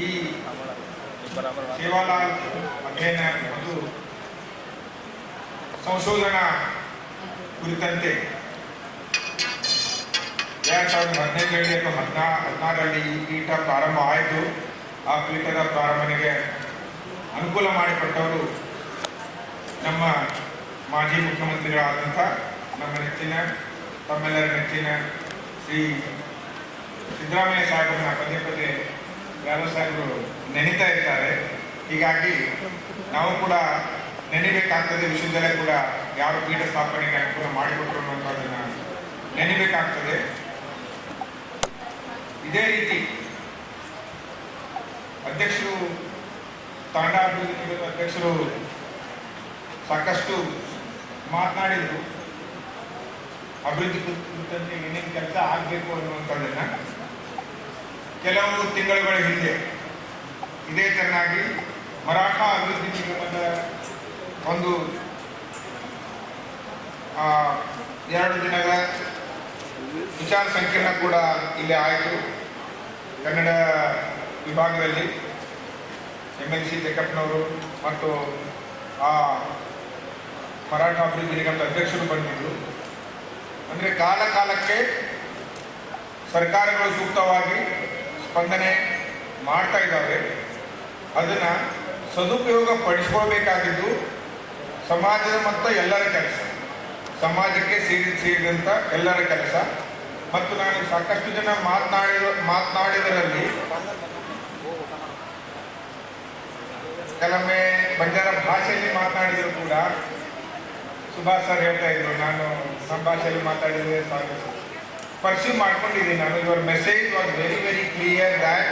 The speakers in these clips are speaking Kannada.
ಈ ಸೇವಾಲಾಲ್ ಅಧ್ಯಯನ ಮತ್ತು ಸಂಶೋಧನಾ ಕುರಿತಂತೆ 2017 ಅಥವಾ 2016ರಲ್ಲಿ ಈ ಪೀಠ ಪ್ರಾರಂಭ ಆಯಿತು. ಆ ಪೀಠದ ಪ್ರಾರಂಭನೆಗೆ ಅನುಕೂಲ ಮಾಡಿಕೊಟ್ಟವರು ನಮ್ಮ ಮಾಜಿ ಮುಖ್ಯಮಂತ್ರಿಗಳಾದಂಥ ನಮ್ಮ ನೆಚ್ಚಿನ ತಮ್ಮೆಲ್ಲರ ನೆಚ್ಚಿನ ಶ್ರೀ ಸಿದ್ದರಾಮಯ್ಯ ಸಾಹೇಬರನ್ನ ಪದೇ ಪದೇ ಯಾದವ್ ಸಾಹೇಬರು ನೆನೀತಾ ಇರ್ತಾರೆ. ಹೀಗಾಗಿ ನಾವು ಕೂಡ ನೆನೀಬೇಕಾಗ್ತದೆ. ವಿಶ್ವವಿದ್ಯಾಲಯ ಕೂಡ ಯಾವ ಪೀಠ ಸ್ಥಾಪನೆಗೆ ಅನುಕೂಲ ಮಾಡಿಕೊಟ್ಟರು ಅನ್ನೋದನ್ನು ನೆನೀಬೇಕಾಗ್ತದೆ. ಇದೇ ರೀತಿ ಅಧ್ಯಕ್ಷರು ತಾಂಡ ಅಭಿವೃದ್ಧಿ ನಿಗಮದ ಅಧ್ಯಕ್ಷರು ಸಾಕಷ್ಟು ಮಾತನಾಡಿದರು. ಅಭಿವೃದ್ಧಿ ಕುರಿತಂತೆ ಏನೇನು ಕೆಲಸ ಆಗಬೇಕು ಅನ್ನುವಂಥದ್ದನ್ನು ಕೆಲವು ತಿಂಗಳುಗಳ ಹಿಂದೆ ಇದೇ ಚೆನ್ನಾಗಿ ಮರಾಠ ಅಭಿವೃದ್ಧಿ ನಿಗಮದ ಒಂದು 2 ದಿನಗಳ ವಿಚಾರ ಸಂಕಿರಣ ಕೂಡ ಇಲ್ಲಿ ಆಯಿತು. ಕನ್ನಡ ವಿಭಾಗದಲ್ಲಿ MLC ಜಕ್ಕಪ್ಪನವರು ಮತ್ತು ಆ ಮರಾಠ ಅಭಿವೃದ್ಧಿ ನಿಗಮದ ಅಧ್ಯಕ್ಷರು ಬಂದಿದ್ದರು. ಅಂದರೆ ಕಾಲ ಕಾಲಕ್ಕೆ ಸರ್ಕಾರಗಳು ಸೂಕ್ತವಾಗಿ ಸ್ಪಂದನೆ ಮಾಡ್ತಾ ಇದ್ದಾವೆ. ಅದನ್ನು ಸದುಪಯೋಗ ಪಡಿಸ್ಕೊಳ್ಬೇಕಾಗಿದ್ದು ಸಮಾಜದ ಮತ್ತು ಎಲ್ಲರ ಕೆಲಸ, ಸಮಾಜಕ್ಕೆ ಸೇರಿದಂಥ ಎಲ್ಲರ ಕೆಲಸ. ಮತ್ತು ನಾನು ಸಾಕಷ್ಟು ಜನ ಮಾತನಾಡಿದರಲ್ಲಿ ಕೆಲವೊಮ್ಮೆ ಬಂಜಾರ ಭಾಷೆಯಲ್ಲಿ ಮಾತನಾಡಿದರೂ ಕೂಡ ಸುಭಾಷ್ ಸರ್ ಹೇಳ್ತಾ ಇದ್ರು, ನಾನು ನಮ್ಮ ಭಾಷೆಯಲ್ಲಿ ಮಾತಾಡಿದರೆ ಸಾಕು ಪರ್ಸ್ಯೂ ಮಾಡ್ಕೊಂಡಿದ್ದೀನಿ ನಾನು. Your message was very very clear that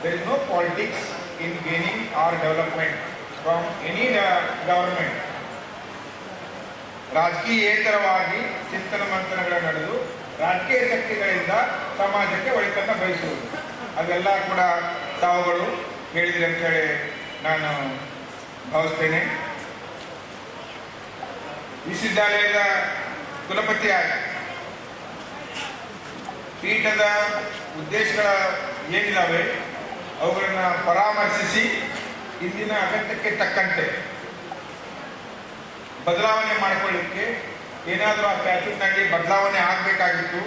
there is no politics in gaining or development from any government. ರಾಜಕೀಯೇತರವಾಗಿ ಚಿಂತನ ಮಂಥನಗಳ ನಡೆದು ರಾಜಕೀಯ ಶಕ್ತಿಗಳಿಂದ ಸಮಾಜಕ್ಕೆ ಒಳಿತನ್ನು ಬಯಸುವುದು, ಅದೆಲ್ಲ ಕೂಡ ತಾವುಗಳು ಹೇಳಿದ್ರಿ ಅಂತೇಳಿ ನಾನು ಭಾವಿಸ್ತೇನೆ. ವಿಶ್ವವಿದ್ಯಾಲಯದ ಕುಲಪತಿಯಾಗಿ ಪೀಠದ ಉದ್ದೇಶಗಳ ಏನಿದ್ದಾವೆ ಅವುಗಳನ್ನು ಪರಾಮರ್ಶಿಸಿ ಇಂದಿನ ಅಗತ್ಯಕ್ಕೆ ತಕ್ಕಂತೆ ಬದಲಾವಣೆ ಮಾಡಿಕೊಳ್ಳಿಕ್ಕೆ ಏನಾದರೂ ಆ ಸ್ಟ್ಯಾಚ್ಯೂಟ್ನಲ್ಲಿ ಬದಲಾವಣೆ ಆಗಬೇಕಾಗಿತ್ತು,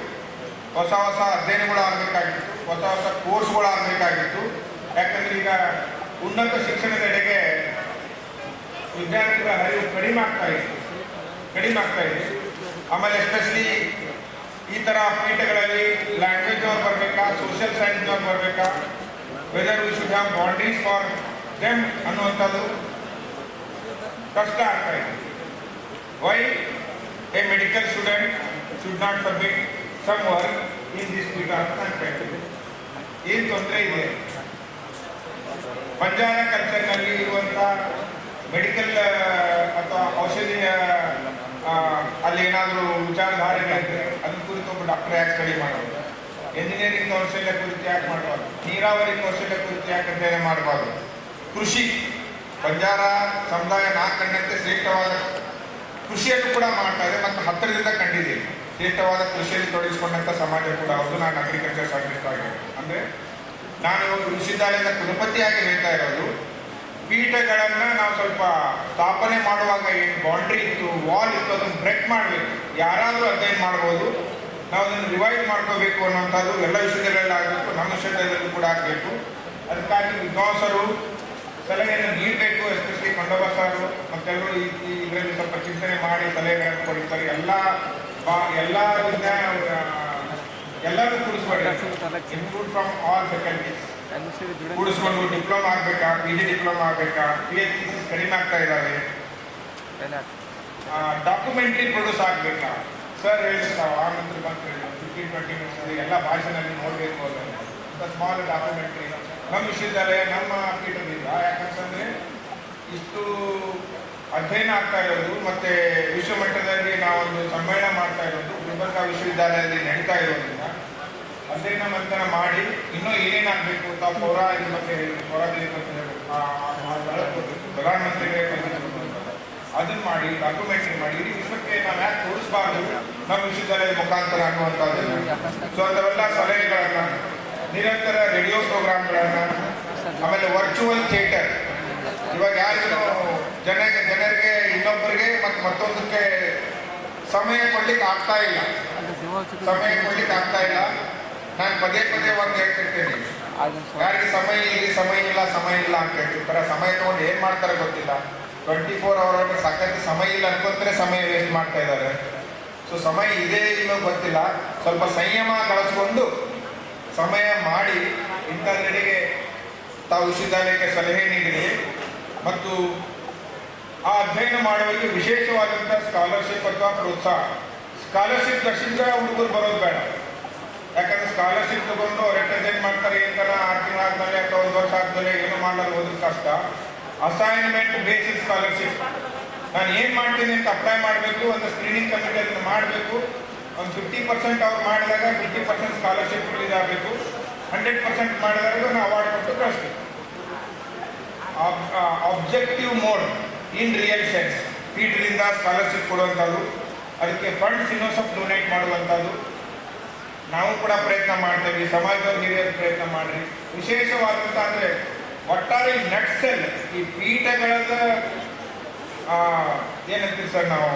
ಹೊಸ ಹೊಸ ಅಧ್ಯಯನಗಳು ಆಗಬೇಕಾಗಿತ್ತು, ಹೊಸ ಹೊಸ ಕೋರ್ಸ್ಗಳು ಆಗಬೇಕಾಗಿತ್ತು. ಯಾಕಂದರೆ ಈಗ ಉನ್ನತ ಶಿಕ್ಷಣದೆಡೆಗೆ ವಿದ್ಯಾರ್ಥಿಗಳ ಹರಿವು ಕಡಿಮೆ ಆಗ್ತಾ ಇದೆ. ಆಮೇಲೆ ಎಸ್ಪೆಷಲಿ ಈ ಥರ ಪೀಠಗಳಲ್ಲಿ ಲ್ಯಾಂಗ್ವೇಜ್ನವ್ರು ಬರಬೇಕಾ, ಸೋಷಿಯಲ್ ಸೈನ್ಸ್ನವ್ರು ಬರಬೇಕಾ, whether we should have boundaries for them ಅನ್ನುವಂಥದ್ದು ಕಷ್ಟ ಆಗ್ತಾ ಇದೆ. Why a medical student should not submit some work in this ಪೀಠ ಅಂತ ಅನ್ಕೊಳ್ತೀವಿ. ಏನು ತೊಂದರೆ ಇದೆ? ಬಂಜಾರ ಕಲ್ಚರ್ನಲ್ಲಿ ಇರುವಂಥ ಮೆಡಿಕಲ್ ಅಥವಾ ಔಷಧಿಯ ಅಲ್ಲಿ ಏನಾದರೂ ವಿಚಾರಧಾರೆಗಳಿದ್ರೆ ಅದನ್ನ ಕುರಿತು ಒಬ್ಬ ಡಾಕ್ಟರ್ ಯಾಕೆ ಸ್ಟಡಿ ಮಾಡೋದು? ಎಂಜಿನಿಯರಿಂಗ್ ಕೌಶಲ್ಯ ಕುರಿತು ಯಾಕೆ ಮಾಡಬಾರ್ದು? ನೀರಾವರಿ ಕೌಶಲ್ಯ ಕುರಿತು ಯಾಕೆ ಅಧ್ಯಯನ ಮಾಡಬಾರ್ದು? ಕೃಷಿ, ಬಂಜಾರ ಸಮುದಾಯ ನಾ ಕಂಡಂತೆ ಶ್ರೇಷ್ಠವಾದ ಕೃಷಿಯನ್ನು ಕೂಡ ಮಾಡ್ತಾ ಇದೆ ಮತ್ತು ಹತ್ತಿರದಿಂದ ಕಂಡಿದ್ದೀನಿ. ಶ್ರೇಷ್ಠವಾದ ಕೃಷಿಯಲ್ಲಿ ತೊಡಗಿಸಿಕೊಂಡಂಥ ಸಮಾಜ ಕೂಡ ಹೌದು. ನಾನು ಅಗ್ರಿಕಲ್ಚರ್ ಸೈಂಟಿಸ್ಟ್ ಆಗಿದೆ. ಅಂದರೆ ನಾನು ವಿಶ್ವವಿದ್ಯಾಲಯದ ಕುಲಪತಿಯಾಗಿ ಹೇಳ್ತಾ ಇರೋದು, ಪೀಠಗಳನ್ನು ನಾವು ಸ್ವಲ್ಪ ಸ್ಥಾಪನೆ ಮಾಡುವಾಗ ಏನು ಬೌಂಡ್ರಿ ಇತ್ತು, ವಾಲ್ ಇತ್ತು, ಅದನ್ನು ಬ್ರೇಕ್ ಮಾಡಬೇಕು. ಯಾರಾದರೂ ಅಧ್ಯಯನ ಮಾಡ್ಬೋದು, ನಾವು ಅದನ್ನು ರಿವೈಸ್ ಮಾಡ್ಕೋಬೇಕು ಅನ್ನೋಂಥದ್ದು ಎಲ್ಲ ವಿಷಯದಲ್ಲಿ ಆಗಬೇಕು, ನಮ್ಮ ವಿಷಯದಲ್ಲೂ ಕೂಡ ಆಗಬೇಕು. ಅದಕ್ಕಾಗಿ ವಿದ್ವಾಂಸರು ಸಲಹೆಯನ್ನು ನೀಡಬೇಕು. ಎಸ್ಪೆಷಲಿ ಖಂಡೋಬಾ ಸಾರು ಮತ್ತೆಲ್ಲರೂ ಇದರಲ್ಲಿ ಸ್ವಲ್ಪ ಚಿಂತನೆ ಮಾಡಿ ಸಲಹೆಗಳನ್ನು ಕೊಡ್ತಾರೆ. ಎಲ್ಲರೂ ಕೂಡಿಸ್ಬೇಡಿ, ಇನ್ಕ್ಲೂಡ್ ಫ್ರಮ್ ಆಲ್ ಫ್ಯಾಕಲ್ಟೀಸ್ ಕೂಡಿಸ್ಕೊಂಡು ಡಿಪ್ಲೊಮಾ ಆಗಬೇಕಾ, PG ಡಿಪ್ಲೊಮಾ ಆಗಬೇಕಾ, PhD ಕಡಿಮೆ ಆಗ್ತಾ ಇದ್ದಾವೆ. ಡಾಕ್ಯುಮೆಂಟ್ರಿ ಪ್ರೊಡ್ಯೂಸ್ ಆಗಬೇಕಾ? ಸರ್ ಹೇಳಿರ್ತಾವೆ ಆ ಮಂತ್ರಿ 15-20 ಮಿನಿಟ್ಸ್ ಎಲ್ಲ ಭಾಷೆನಲ್ಲಿ ನೋಡಬೇಕು ಅಂತ ಸ್ಮಾಲ್ ಡಾಕ್ಯುಮೆಂಟ್ರಿ ನಮ್ಮ ವಿಶ್ವವಿದ್ಯಾಲಯ ನಮ್ಮ ಪೀಠದಿಂದ. ಯಾಕಂತಂದರೆ ಇಷ್ಟು ಅಧ್ಯಯನ ಆಗ್ತಾ ಇರೋದು ಮತ್ತು ವಿಶ್ವಮಟ್ಟದಲ್ಲಿ ನಾವೊಂದು ಸಮ್ಮೇಳನ ಮಾಡ್ತಾ ಇರೋದು ಗುಲ್ಬರ್ಗಾ ವಿಶ್ವವಿದ್ಯಾಲಯದಲ್ಲಿ ನಡೀತಾ ಇರೋದ್ರಿಂದ ಅಧ್ಯಯನ ಮಂಥನ ಮಾಡಿ ಇನ್ನೂ ಏನೇನಾಗಬೇಕು ಅಂತ ಪೌರಾಣಿಕ ಬಗ್ಗೆ ಹೇಳಿ, ಪೌರಾಣಿಕ ಬಗ್ಗೆ ಪ್ರಧಾನಮಂತ್ರಿಗಳೇ ಅದನ್ನು ಮಾಡಿ ಡಾಕ್ಯುಮೆಂಟ್ರಿ ಮಾಡಿ ಇಡೀ ವಿಶ್ವಕ್ಕೆ ನಾವು ಯಾಕೆ ತೋರಿಸಬಾರ್ದು ನಮ್ಮ ವಿಶ್ವವಿದ್ಯಾಲಯದ ಮುಖಾಂತರ ಅನ್ನುವಂಥದ್ದು. ಸೊ ಅದೆಲ್ಲ ಸಲಹೆಗಳನ್ನು ನಿರಂತರ ರೇಡಿಯೋ ಪ್ರೋಗ್ರಾಮ್ಗಳನ್ನು ವರ್ಚುವಲ್ ಥಿಯೇಟರ್. ಇವಾಗ ಯಾರಿಗೂ ಜನರಿಗೆ ಇನ್ನೊಬ್ಬರಿಗೆ ಮತ್ತು ಮತ್ತೊಂದಕ್ಕೆ ಸಮಯ ಕೊಡ್ಲಿಕ್ಕೆ ಆಗ್ತಾ ಇಲ್ಲ. ನಾನು ಪದೇ ಒಂದು ಹೇಳ್ತಿರ್ತೇನೆ, ಯಾರಿಗೆ ಸಮಯ ಇಲ್ಲ ಅಂತ ಹೇಳ್ತಿರ್ತಾರೆ. ಸಮಯ ತಗೊಂಡು ಏನ್ ಮಾಡ್ತಾರೆ ಗೊತ್ತಿಲ್ಲ. 24 ಅವರ್ ಸಾಕಷ್ಟು ಸಮಯ ಇಲ್ಲ ಅನ್ಕೊಂತಾರೆ, ಸಮಯ ವೇಸ್ಟ್ ಮಾಡ್ತಾ ಇದ್ದಾರೆ. ಸೊ ಸಮಯ ಇದೆ ಇಲ್ಲೋ ಗೊತ್ತಿಲ್ಲ. ಸ್ವಲ್ಪ ಸಂಯಮ ಕಳಿಸ್ಕೊಂಡು ಸಮಯ ಮಾಡಿ ಇಂಥದ್ರೆಡೆಗೆ ತಾವು ವಿಶ್ವವಿದ್ಯಾಲಯಕ್ಕೆ ಸಲಹೆ ನೀಡಿರಿ. ಮತ್ತು ಆ ಅಧ್ಯಯನ ಮಾಡುವಲ್ಲಿ ವಿಶೇಷವಾದಂಥ ಸ್ಕಾಲರ್ಶಿಪ್ ಅಥವಾ ಪ್ರೋತ್ಸಾಹ. ಸ್ಕಾಲರ್ಶಿಪ್ ದರ್ಶಿತ ಹುಡುಗರು ಬರೋದು ಬೇಡ. ಯಾಕಂದ್ರೆ ಸ್ಕಾಲರ್ಶಿಪ್ ತಗೊಂಡು ಅವ್ರು ರೆಪ್ರೆಸೆಂಟ್ ಮಾಡ್ತಾರೆ, ಏನ್ 6 ತಿಂಗಳಾದ್ಮೇಲೆ ಅಥವಾ 1 ವರ್ಷ ಆದ್ಮೇಲೆ ಏನು ಮಾಡಲು ಓದೋದು ಕಷ್ಟ. ಅಸೈನ್ಮೆಂಟ್ ಬೇಸಿಸ್ ಸ್ಕಾಲರ್ಶಿಪ್, ನಾನು ಏನ್ ಮಾಡ್ತೀನಿ ಅಂತ ಅಪ್ಲೈ ಮಾಡಬೇಕು, ಒಂದು ಸ್ಕ್ರೀನಿಂಗ್ ಕಮಿಟಿ ಅದನ್ನು ಮಾಡಬೇಕು. ಒಂದು 50% ಅವ್ರು ಮಾಡಿದಾಗ 50% ಸ್ಕಾಲರ್ಶಿಪ್ ರಿಲೀಸ್ ಆಗಬೇಕು. 100% ಮಾಡಿದಾಗ ನಾವು ಅವಾರ್ಡ್ ಕೊಟ್ಟು ಕಳಿಸ್ಬೇಕು. Objective mode in real sense, ಫೀಡ್ರಿಂದ ಸ್ಕಾಲರ್ಶಿಪ್ ಕೊಡುವಂಥದ್ದು, ಅದಕ್ಕೆ ಫಂಡ್ಸ್ ಇನ್ನೊಂದು ಡೊನೇಟ್ ಮಾಡುವಂಥದ್ದು ನಾವು ಕೂಡ ಪ್ರಯತ್ನ ಮಾಡ್ತೇವೆ. ಸಮಾಜದವ್ರು ಹಿರಿಯರು ಪ್ರಯತ್ನ ಮಾಡ್ರಿ. ವಿಶೇಷವಾದಂಥ ಅಂದರೆ ಒಟ್ಟಾರೆ ನಟ್ಸೆಲ್ ಈ ಪೀಠಗಳದ ಏನಂತೀವಿ ಸರ್, ನಾವು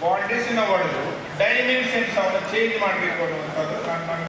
ಬಾಂಡೇಸಿನ ಒಡೆದು ಡೈಮೆನ್ಷನ್ಸ್ ಅವನ್ನ ಚೇಂಜ್ ಮಾಡಬೇಕು ಅನ್ನುವಂಥದ್ದು ನಾನು